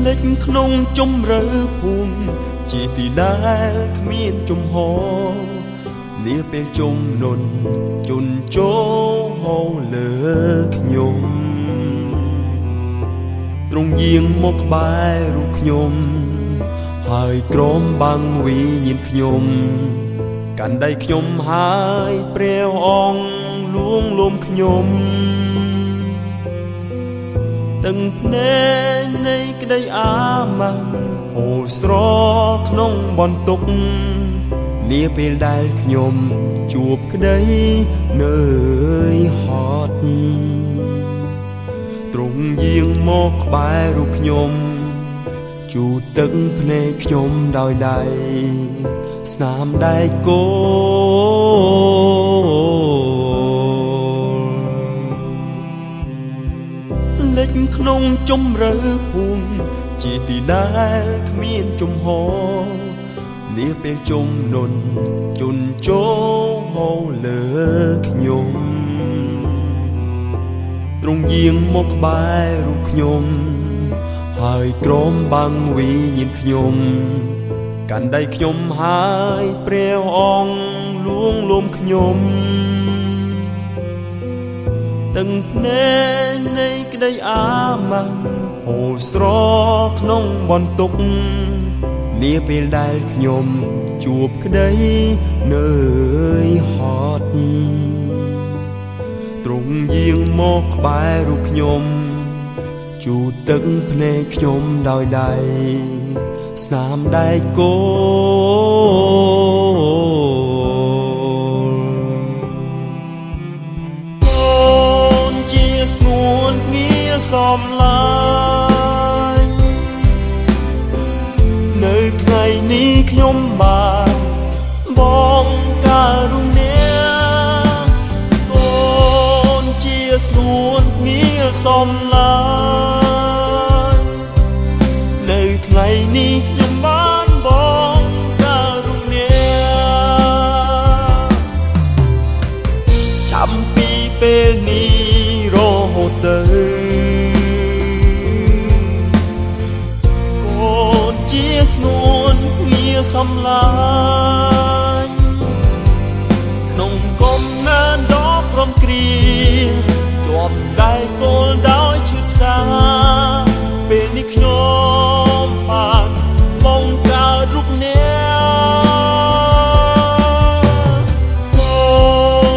លេចក្នុងជំរឿភូមិជាទីដែលគ្មានជំហរនាពេលជំនន់ជន់ជោហោលើខ្ញុំទ្រង់យាងមកក្បែររូបខ្ញុំហើយក្រមបាំងវិញ្ញាណខ្ញុំកាន់ដៃខ្ញុំហើយព្រះអង្គលួងលោមខ្ញុំទាំងភ្នែកនៃក្តីអាម៉ាស់ហូរស្រក្នុងបន្ទុកនាពេលដែលខ្ញុំជួបក្តីនឿយហត់ទ្រង់យាងមកក្បែររូបខ្ញុំជូតទឹកភ្នែកខ្ញុំដោយដៃស្នាមដៃគោលេចក្នុងជំរឿភូមិជាទីដែលគ្មានជំហរនាពេលជំនន់ជន់ជោហោលើខ្ញុំទ្រង់យាងមកក្បែររូបខ្ញុំហើយក្រមបាំងវិញ្ញាណខ្ញុំកាន់ដៃខ្ញុំហើយព្រះអង្គលួងលោមខ្ញុំទាំងភ្នែកនៃក្តីអាម៉ាស់ហូរស្រក្នុងបន្ទុកនាពេលដែលខ្ញុំជួបក្តីនឿយហត់ទ្រង់យាងមកក្បែររូបខ្ញុំជូតទឹកភ្នែកខ្ញុំដោយដៃស្នាមដៃគោកូនជាស្ងួនងារសំឡាញ់នៅថ្ងៃនេះខ្ញុំបានបងការុណាកូនជាស្ងួនងារសំឡាញ់នៅថ្ងៃនេះខ្ញុំបានបងការុណាចាំពីពេលនេះរហូតទៅកូនជាស្ងួនងារសំឡាញ់ក្នុងកំណានដ៏ព្រមគ្រាជាប់ដៃគោលដោយឈឺផ្សាពេលនេះខ្ញុំបានបងកើតរូបអ្នកកូ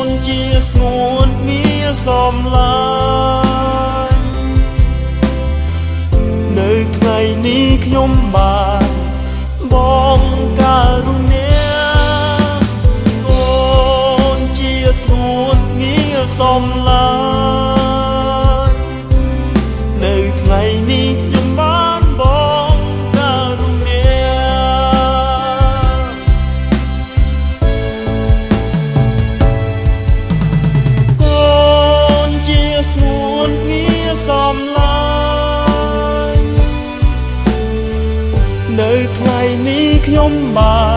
នជាស្ងួនងារសំឡាញ់នៅថ្ងៃនេះខ្ញុំបានបងការុណាកូនជាស្ងួនងារសំឡាញ់នៅថ្ងៃនេះខ្ញុំបានបងការុណាកូនជាស្ងួនងារសំឡាញ់នៅថ្ងៃនេះខ្ញុំបាន